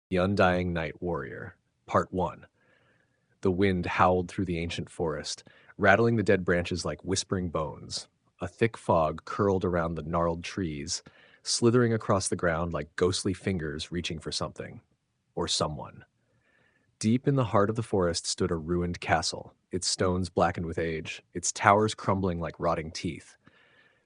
The Undying Night Warrior, Part 1. The wind howled through the ancient forest, rattling the dead branches like whispering bones. A thick fog curled around the gnarled trees, slithering across the ground like ghostly fingers reaching for something. Or someone. Deep in the heart of the forest stood a ruined castle, its stones blackened with age, its towers crumbling like rotting teeth.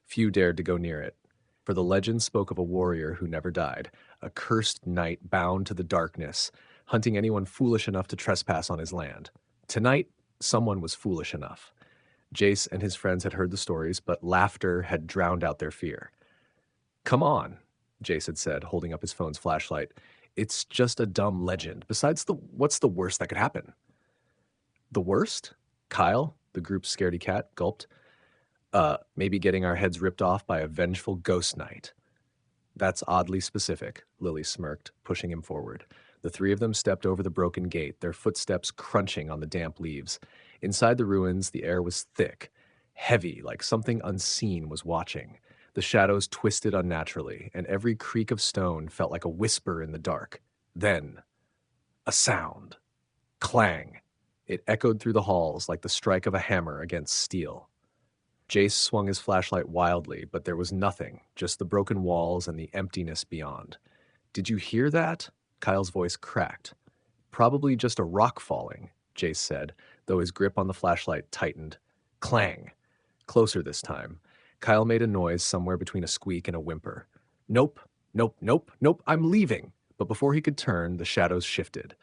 Few dared to go near it, for the legend spoke of a warrior who never died, a cursed knight bound to the darkness, hunting anyone foolish enough to trespass on his land. Tonight, someone was foolish enough. Jace and his friends had heard the stories, but laughter had drowned out their fear. "Come on," Jace had said, holding up his phone's flashlight. "It's just a dumb legend. Besides, what's the worst that could happen?" "The worst?" Kyle, the group's scaredy cat, gulped. Maybe getting our heads ripped off by a vengeful ghost knight." "That's oddly specific," Lily smirked, pushing him forward. The three of them stepped over the broken gate, their footsteps crunching on the damp leaves. Inside the ruins, the air was thick, heavy, like something unseen was watching. The shadows twisted unnaturally, and every creak of stone felt like a whisper in the dark. Then, a sound. Clang. It echoed through the halls like the strike of a hammer against steel. Jace swung his flashlight wildly, but there was nothing, just the broken walls and the emptiness beyond. "Did you hear that?" Kyle's voice cracked. "Probably just a rock falling," Jace said, though his grip on the flashlight tightened. Clang. Closer this time. Kyle made a noise somewhere between a squeak and a whimper. "Nope, nope, nope, nope, I'm leaving." But before he could turn, the shadows shifted.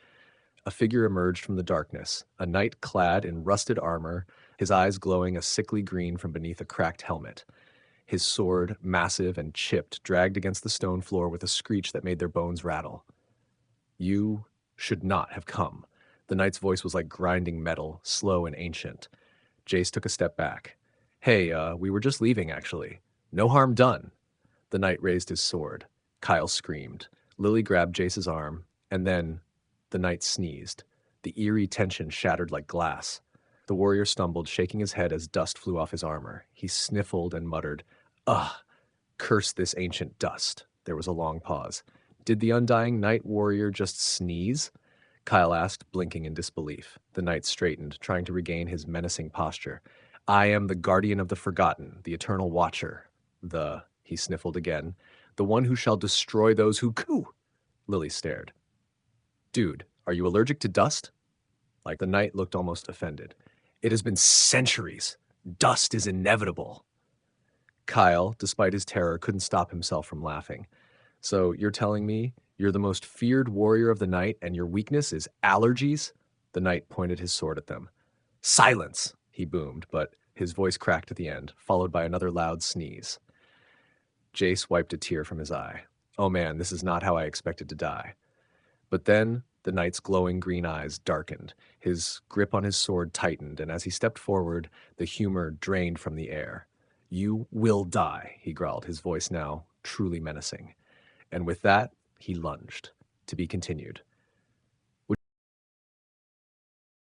A figure emerged from the darkness, a knight clad in rusted armor, his eyes glowing a sickly green from beneath a cracked helmet. His sword, massive and chipped, dragged against the stone floor with a screech that made their bones rattle. "You should not have come." The knight's voice was like grinding metal, slow and ancient. Jace took a step back. "Hey, we were just leaving, actually. No harm done." The knight raised his sword. Kyle screamed. Lily grabbed Jace's arm, and then the knight sneezed. The eerie tension shattered like glass. The warrior stumbled, shaking his head as dust flew off his armor. He sniffled and muttered, "Ugh, curse this ancient dust." There was a long pause. "Did the undying night warrior just sneeze?" Kyle asked, blinking in disbelief. The knight straightened, trying to regain his menacing posture. "I am the guardian of the forgotten, the eternal watcher. He sniffled again, the one who shall destroy those who coo." Lily stared. "Dude, are you allergic to dust?" Like the knight looked almost offended. "It has been centuries. Dust is inevitable." Kyle, despite his terror, couldn't stop himself from laughing. "So you're telling me you're the most feared warrior of the night and your weakness is allergies?" The knight pointed his sword at them. "Silence!" he boomed, but his voice cracked at the end, followed by another loud sneeze. Jace wiped a tear from his eye. "Oh man, this is not how I expected to die." But then the knight's glowing green eyes darkened, his grip on his sword tightened, and as he stepped forward, the humor drained from the air. "You will die," he growled, his voice now truly menacing. And with that, he lunged. To be continued.